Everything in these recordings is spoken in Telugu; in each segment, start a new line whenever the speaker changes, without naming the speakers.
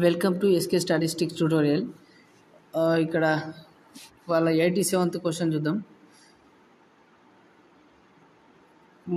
Welcome to SK statistics tutorial. ఇక్కడ వాళ్ళ 87th క్వశ్చన్ చూద్దాం.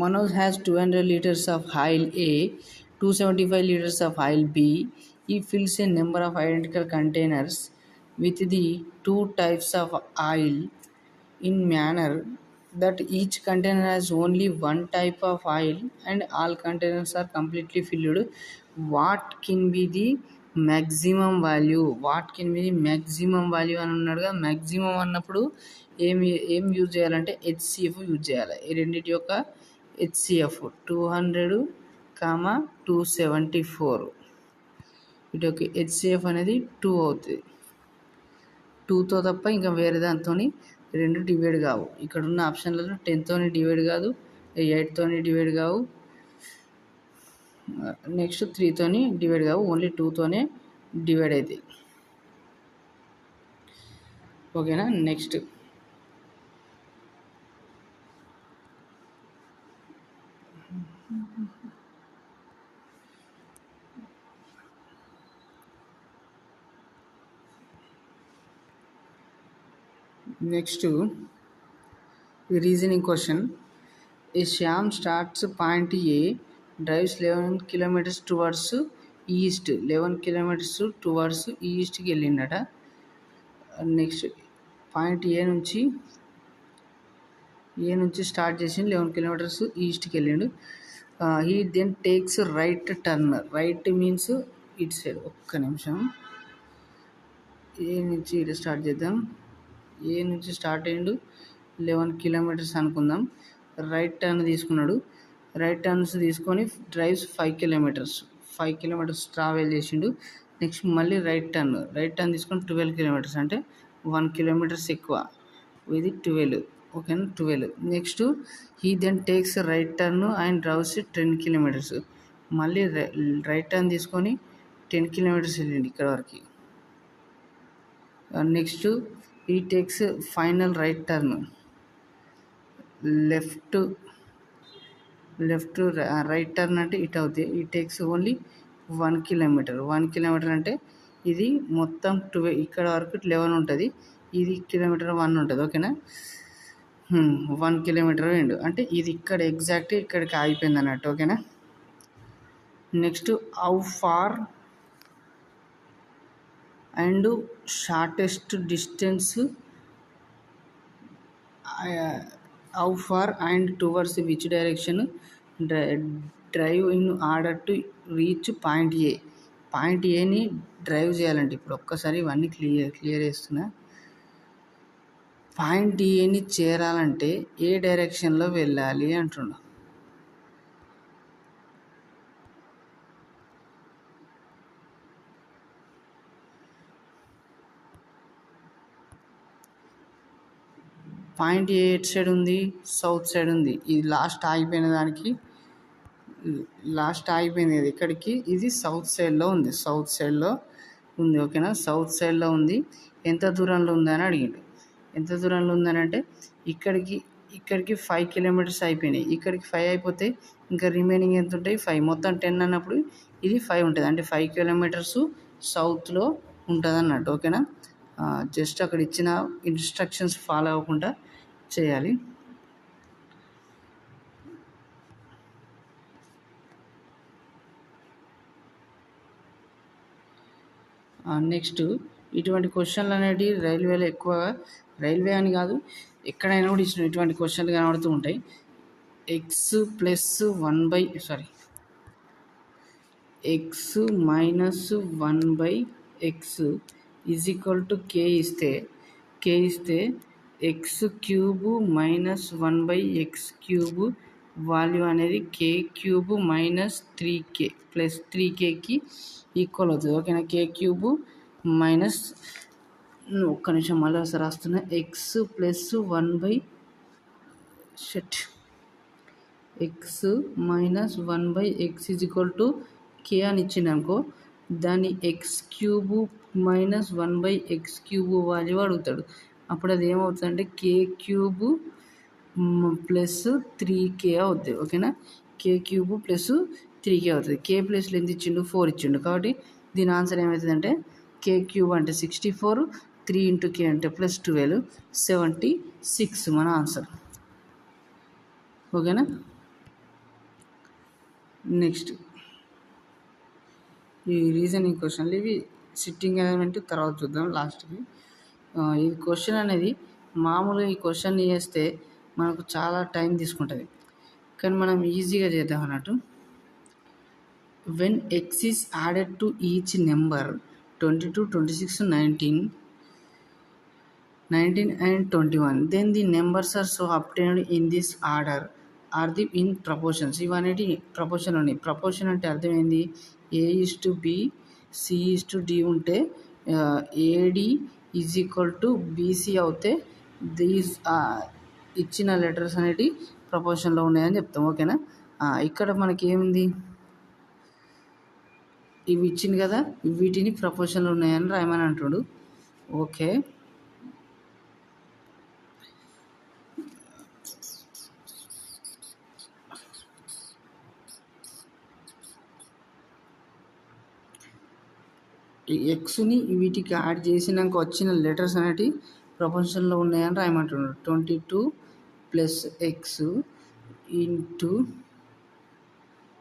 Manoj has 200 liters of oil A, 275 liters of oil B. He fills a number of identical containers with the two types of oil in manner that each container has only one type of oil and all containers are completely filled. What can be the maximum value? అని ఉన్నాడుగా. మ్యాక్సిమం అన్నప్పుడు ఏం యూజ్ చేయాలంటే హెచ్సిఎఫ్ యూజ్ చేయాలి. ఈ రెండింటి యొక్క హెచ్సిఎఫ్ 200, 274. ఇటు యొక్క హెచ్సిఎఫ్ అనేది 2 అవుతుంది. 2తో తప్ప ఇంకా వేరే దాంతో రెండు డివైడ్ కావు. ఇక్కడ ఉన్న ఆప్షన్లలో 10తో డివైడ్ కాదు, 8తో డివైడ్ కావు, నెక్స్ట్ 3తో డివైడ్ కావు, ఓన్లీ 2తోనే డివైడ్ అవుతాయి. ఓకేనా. Next reasoning question. A Shyam starts point A, drives 11 kilometers towards east. 11 kilometers towards ఈస్ట్కి వెళ్ళిండట. నెక్స్ట్ పాయింట్ ఏ నుంచి స్టార్ట్ చేసి 11 kilometers ఈస్ట్కి వెళ్ళిండు. He then takes right turn. Right means ఇటు సైడ్. ఒక్క నిమిషం. ఏ నుంచి ఇటు స్టార్ట్ చేద్దాం. ఏ నుంచి స్టార్ట్ అయ్యిండు, 11 kilometers అనుకుందాం. రైట్ టర్న్ తీసుకున్నాడు. రైట్ టర్న్స్ తీసుకొని డ్రైవ్స్ 5 kilometers ట్రావెల్ చేసిండు. నెక్స్ట్ మళ్ళీ రైట్ టర్న్ తీసుకొని 12 kilometers, అంటే 1 kilometers ఎక్కువ. ఇది 12. ఓకేనా, 12. Next he then takes right turn and drives 10 kilometers. మళ్ళీ రైట్ టర్న్ తీసుకొని 10 kilometers వెళ్ళిండు ఇక్కడ వరకు. Next he takes final right turn, left right turn అంటే ఇటు అవుతాయి. ఈ టేక్స్ ఓన్లీ 1 kilometer. 1 kilometer అంటే ఇది మొత్తం 12, ఇక్కడ వరకు 11 ఉంటుంది, ఇది కిలోమీటర్ 1 ఉంటుంది. ఓకేనా. 1 kilometer వేయండు అంటే ఇది ఇక్కడ ఎగ్జాక్ట్ ఇక్కడికి ఆగిపోయింది అన్నట్టు. ఓకేనా. Next how far and shortest distance, how far and towards which direction drive in order to reach point A. Point ఏని డ్రైవ్ చేయాలంటే ఇప్పుడు ఒక్కసారి ఇవన్నీ క్లియర్ చేస్తున్నా. పాయింట్ ఏని చేరాలంటే ఏ డైరెక్షన్లో వెళ్ళాలి అంటున్నా. పాయింట్ ఏ ఎట్ సైడ్ ఉంది, సౌత్ సైడ్ ఉంది. ఇది లాస్ట్ ఆగిపోయింది కదా ఇక్కడికి. ఇది సౌత్ సైడ్లో ఉంది. ఓకేనా. సౌత్ సైడ్లో ఉంది. ఎంత దూరంలో ఉందని అడిగిండు. ఎంత దూరంలో ఉందని అంటే ఇక్కడికి 5 kilometers అయిపోయినాయి. ఇక్కడికి 5 అయిపోతే ఇంకా రిమైనింగ్ ఎంత ఉంటాయి, 5. మొత్తం 10 అన్నప్పుడు ఇది 5 ఉంటుంది, అంటే 5 kilometers సౌత్లో ఉంటుంది అన్నట్టు. ఓకేనా. జస్ట్ అక్కడ ఇచ్చిన ఇన్స్ట్రక్షన్స్ ఫాలో అవ్వకుండా చేయాలి. నెక్స్ట్ ఇటువంటి క్వశ్చన్లు అనేవి రైల్వేలో ఎక్కువగా, రైల్వే అని కాదు ఎక్కడైనా కూడా ఇటువంటి క్వశ్చన్లు కనబడుతూ ఉంటాయి. x -1/x is equal to k ఇస్తే x³ -1/x³ వాల్యూ అనేది k³ -3k + 3kకి ఈక్వల్ అవుతుంది. ఓకేనా. k³ మైనస్, ఒక్క నిమిషం మళ్ళీ ఒకసారి రాస్తున్నా. x -1/x is equal to k అని ఇచ్చింది అనుకో, దాన్ని x³ -1/x³ వాల్యూ అడుగుతాడు. అప్పుడు అది ఏమవుతుందంటే k³ + 3k అవుతుంది. ఓకేనా. k³ + 3k అవుతుంది. k ప్లేస్లో ఎంత ఇచ్చిండు, 4 ఇచ్చిండు. కాబట్టి దీని ఆన్సర్ ఏమవుతుందంటే కే క్యూబ్ అంటే 64, 3 ఇంటూ కే అంటే +12, 76 మన ఆన్సర్. ఓకేనా. నెక్స్ట్ ఈ రీజనింగ్ క్వశ్చన్లు ఇవి సిట్టింగ్ ఎలిమెంట్ తర్వాత చూద్దాం లాస్ట్కి. ఈ క్వశ్చన్ అనేది మామూలుగా ఈ క్వశ్చన్ చేస్తే మనకు చాలా టైం తీసుకుంటుంది, కానీ మనం ఈజీగా చేద్దాం అన్నట్టు. When X is added to each number 22, 26, 19 and 21, then the numbers are so obtained in this order are they in proportions. ఇవన్నీ ప్రపోర్షన్ ఉన్నాయి. ప్రపోర్షన్ అంటే అర్థం ఏంది, A:B, C:D ఉంటే AD = BC అవుతే దీస్ ఇచ్చిన లెటర్స్ అనేవి ప్రపోర్షన్లో ఉన్నాయని చెప్తాం. ఓకేనా. ఇక్కడ మనకి ఏముంది, ఇవి ఇచ్చింది కదా, వీటిని ప్రపోర్షన్లో ఉన్నాయని రాయమని అంటుడు. ఓకే. ఈ ఎక్స్ని వీటికి యాడ్ చేసినాక వచ్చిన లెటర్స్ అనేవి ప్రపంచంలో ఉన్నాయని రాయమంటున్నాడు. 22 + x into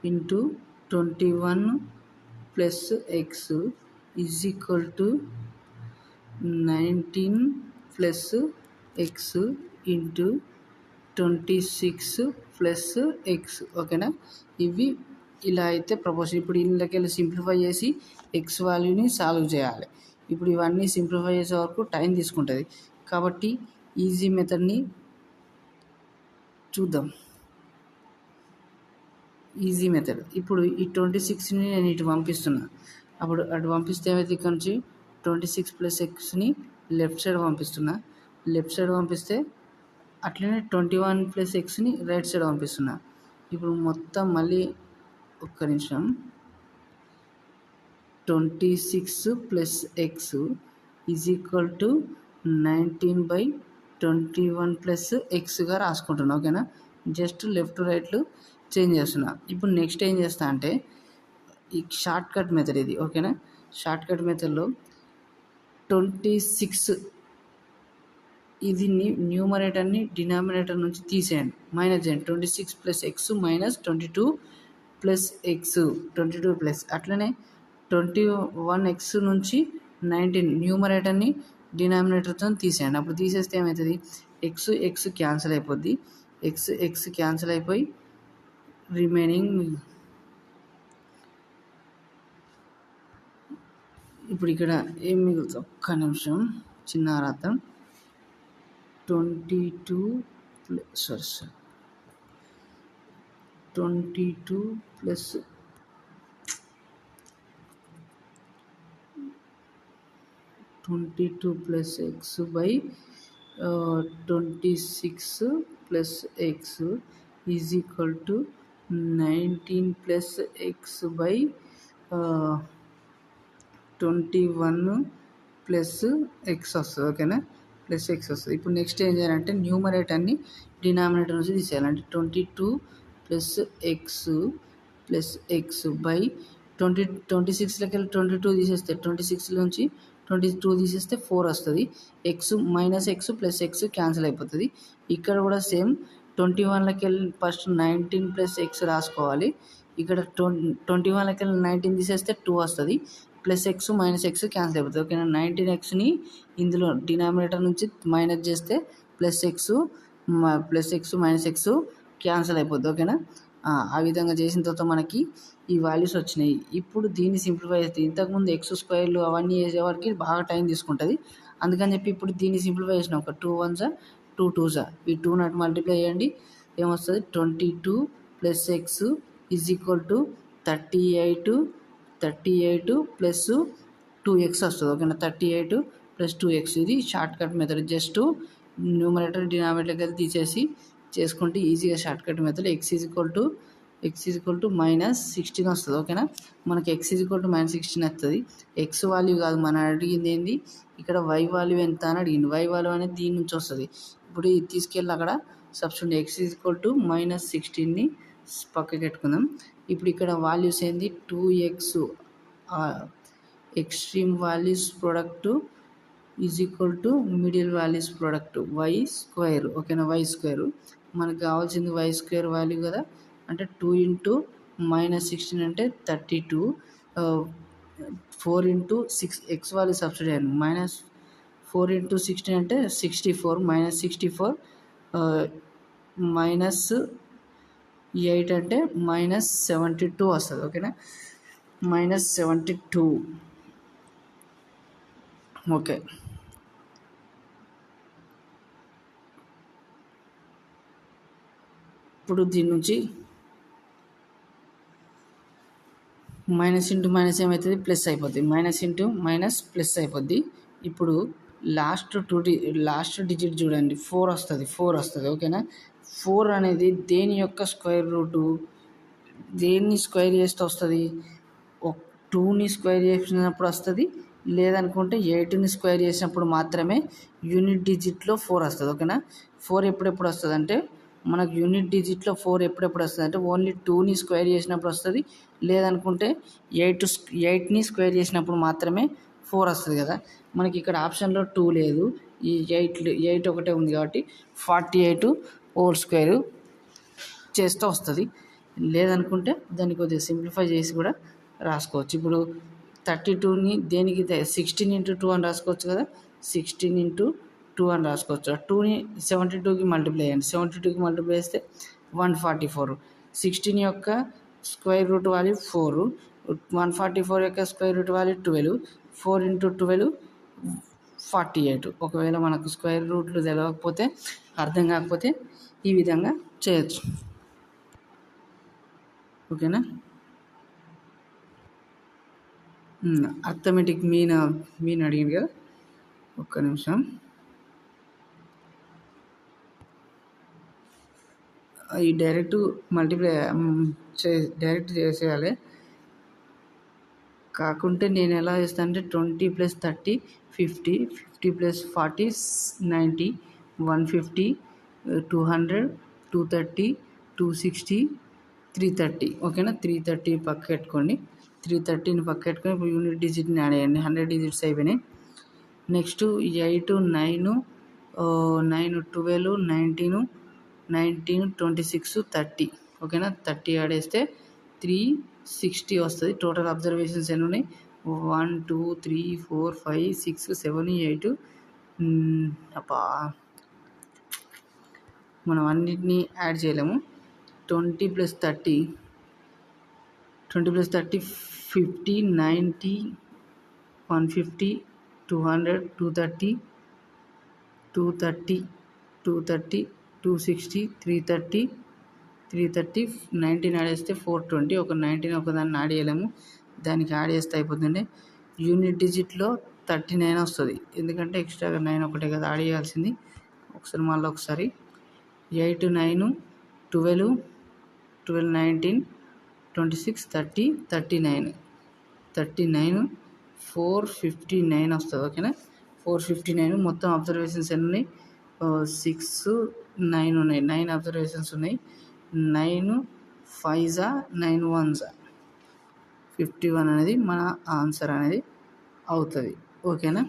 21 + x = 19 + x into 26 + x. ఓకేనా. ఇవి ఇలా అయితే ప్రపోర్షన్. ఇప్పుడు ఇళ్ళకెళ్ళి సింప్లిఫై చేసి ఎక్స్ వాల్యూని సాల్వ్ చేయాలి. ఇప్పుడు ఇవన్నీ సింప్లిఫై చేసే వరకు టైం తీసుకుంటుంది, కాబట్టి ఈజీ మెథడ్ని చూద్దాం. ఈజీ మెథడ్, ఇప్పుడు ఈ 26ని నేను ఇటు పంపిస్తున్నా, అప్పుడు అటు పంపిస్తే ఏమైతే ఇక్కడ నుంచి 26 + xని లెఫ్ట్ సైడ్ పంపిస్తున్నా, లెఫ్ట్ సైడ్ పంపిస్తే అట్లనే 21 + xని రైట్ సైడ్ పంపిస్తున్నా. ఇప్పుడు మొత్తం మళ్ళీ ఒక్క నిమిషం, 26 + x = 19/21 + xగా రాసుకుంటున్నా. ఓకేనా. జస్ట్ లెఫ్ట్ రైట్లు చేంజ్ చేస్తున్నా. ఇప్పుడు నెక్స్ట్ ఏం చేస్తా అంటే ఈ షార్ట్ కట్ మెథడ్ ఇది. ఓకేనా. షార్ట్ కట్ మెథడ్లో 26 ఇది న్యూమరేటర్ని డినామినేటర్ నుంచి తీసేయండి, మైనస్ చేయండి. 26 + x - 22 + x, 22 + అట్లనే 21x నుంచి 19 న్యూమరేటర్ని డినామినేటర్తో తీసేయండి. అప్పుడు తీసేస్తే ఏమవుతుంది, x క్యాన్సిల్ అయిపోద్ది, x క్యాన్సిల్ అయిపోయి రిమైనింగ్. ఇప్పుడు ఇక్కడ ఏం మిగులుతుంది, ఒక్క నిమిషం చిన్న రాద్దాం. 22 + 22 + 22 + x by 26 + x = 19 + x by 21 + x వస్తుంది. ఓకేనా. +x వస్తుంది. ఇప్పుడు నెక్స్ట్ ఏం చేయాలంటే న్యూమరేటర్ని డినామినేటర్ నుంచి తీసేయాలంటే 22 + x + x by 26లోకి 22 తీసేస్తే 26 నుంచి 22 తీసేస్తే 4 వస్తుంది. x - x + x క్యాన్సిల్ అయిపోతుంది. ఇక్కడ కూడా సేమ్ 21లోకి ఫస్ట్ 19 + x రాసుకోవాలి. ఇక్కడ 21లోకి 19 తీసేస్తే 2 వస్తుంది. +x - x క్యాన్సిల్ అయిపోతుంది. ఓకేనా. 19xని ఇందులో డినామినేటర్ నుంచి మైనస్ చేస్తే +x - x క్యాన్సిల్ అయిపోద్ది. ఓకేనా. ఆ విధంగా చేసిన తర్వాత మనకి ఈ వాల్యూస్ వచ్చినాయి. ఇప్పుడు దీన్ని సింప్లిఫై చేస్తే ఇంతకుముందు x² అవన్నీ చేసేవారికి బాగా టైం తీసుకుంటుంది, అందుకని చెప్పి ఇప్పుడు దీన్ని సింప్లిఫై చేసినాం. ఒక 2 1s 2 2s, ఈ 2 నాట్ మల్టిప్లై చేయండి, ఏమొస్తుంది 22 + x = 38 + 2x వస్తుంది. ఓకేనా. 38 + 2x. ఇది short cut method. Just numerator denominator తీసేసి చేసుకుంటే ఈజీగా షార్ట్ కట్ మెథడ్. x = -16 వస్తుంది. ఓకేనా. మనకి x = -16 వస్తుంది. x వాల్యూ కాదు మనం అడిగింది ఏంది, ఇక్కడ y వాల్యూ ఎంత అని అడిగింది. y వాల్యూ అనేది దీని నుంచి వస్తుంది. ఇప్పుడు ఇది తీసుకెళ్ళి అక్కడ సబ్స్టిట్యూట్ x = -16ని పక్కకి పెట్టుకుందాం. ఇప్పుడు ఇక్కడ వాల్యూస్ ఏంది 2x extreme values product is equal to middle values product y square. ఓకేనా, వై స్క్వేర్ మనకు కావాల్సింది వై స్క్వేర్ వాల్యూ కదా, అంటే 2 ఇంటూ -16 అంటే 32, 4 ఇంటూ 6 ఎక్స్ వాల్యూ సబ్స్టిట్యూట్ అయ్యాను, -4 ఇంటూ 16 అంటే 64, -64 -8 అంటే -72 వస్తుంది. ఓకేనా, -72. ఓకే, ఇప్పుడు దీని నుంచి మైనస్ ఇంటూ మైనస్ ఏమవుతుంది, ప్లస్ అయిపోద్ది, మైనస్ ఇంటూ మైనస్ ప్లస్ అయిపోద్ది. ఇప్పుడు లాస్ట్ డిజిట్ చూడండి, 4 వస్తుంది. ఓకేనా, 4 అనేది దేని యొక్క స్క్వేర్ రూటు, దేన్ని స్క్వేర్ చేస్తే వస్తుంది, 2ని స్క్వేర్ చేసినప్పుడు వస్తుంది, లేదనుకుంటే 8ని స్క్వేర్ చేసినప్పుడు మాత్రమే యూనిట్ డిజిట్లో 4 వస్తుంది. ఓకేనా, 4 ఎప్పుడెప్పుడు వస్తుంది అంటే మనకు యూనిట్ డిజిట్లో 4 ఎప్పుడెప్పుడు వస్తుంది అంటే ఓన్లీ 2ని స్క్వేర్ చేసినప్పుడు వస్తుంది, లేదనుకుంటే 8ని స్క్వేర్ చేసినప్పుడు మాత్రమే 4 వస్తుంది కదా. మనకి ఇక్కడ ఆప్షన్లో 2 లేదు, ఈ 8 ఒకటే ఉంది కాబట్టి 48 హోల్ స్క్వేర్ చేస్తే వస్తుంది, లేదనుకుంటే దాన్ని కొద్దిగా సింప్లిఫై చేసి కూడా రాసుకోవచ్చు. ఇప్పుడు 32ని దేనికి 16 ఇంటూ 2 అని రాసుకోవచ్చు కదా, 16 ఇంటూ 2 అని రాసుకోవచ్చు. 2ని 72కి మల్టిప్లై చేయండి, 72కి మల్టిప్లై చేస్తే 144. 16 యొక్క స్క్వేర్ రూట్ వాల్యూ 4, 144 యొక్క స్క్వేర్ రూట్ వాల్యూ 12, 4 ఇంటూ 12 48. ఒకవేళ మనకు స్క్వేర్ రూట్లు తెలియకపోతే, అర్థం కాకపోతే ఈ విధంగా చేయొచ్చు. ఓకేనా, అర్థమెటిక్ మీన్ అడిగింది కదా, ఒక్క నిమిషం. ఈ డైరెక్ట్ మల్టిప్లై డైరెక్ట్ చేసేయాలి, కాకుంటే నేను ఎలా చేస్తాను అంటే 20 + 30 50, 50 + 40 90, 150, 200, 230, 260, 330. ఓకేనా, 330 పక్క పెట్టుకోండి, 330ని పక్క పెట్టుకొని ఇప్పుడు యూనిట్ డిజిట్ని యాడ్ చేయండి, 100 డిజిట్స్ అయిపోయినాయి. నెక్స్ట్ 8, 9, 9, 12, 19, 26, 30. ఓకేనా, 30 యాడ్ చేస్తే 360 వస్తుంది. టోటల్ అబ్జర్వేషన్స్ ఎన్ని ఉన్నాయి, 1, 2, 3, 4, 5, 6, 7, 8. అబ్బా, మనం అన్నిటినీ యాడ్ చేయలేము. 20 + 30 50, 90, 150, 200, 230, 230, 230, 260, 330, 19 యాడ్ చేస్తే 420. ఒక 19 ఒకదాన్ని యాడ్ చేయలేము, దానికి యాడ్ చేస్తే అయిపోతుంది. యూనిట్ డిజిట్లో 39 వస్తుంది, ఎందుకంటే ఎక్స్ట్రాగా 9 ఒకటే కదా యాడ్ చేయాల్సింది. ఒకసారి 8, 9, 12, 19, 26, 30, 39, 459 వస్తుంది. ఓకేనా, 459. మొత్తం అబ్జర్వేషన్స్ ఎన్ని ఉన్నాయి, 6, 9 ఉన్నాయి, 9 అబ్జర్వేషన్స్ ఉన్నాయి. 9 5s 9 1s 51 అనేది మన ఆన్సర్ అనేది అవుతుంది. ఓకేనా.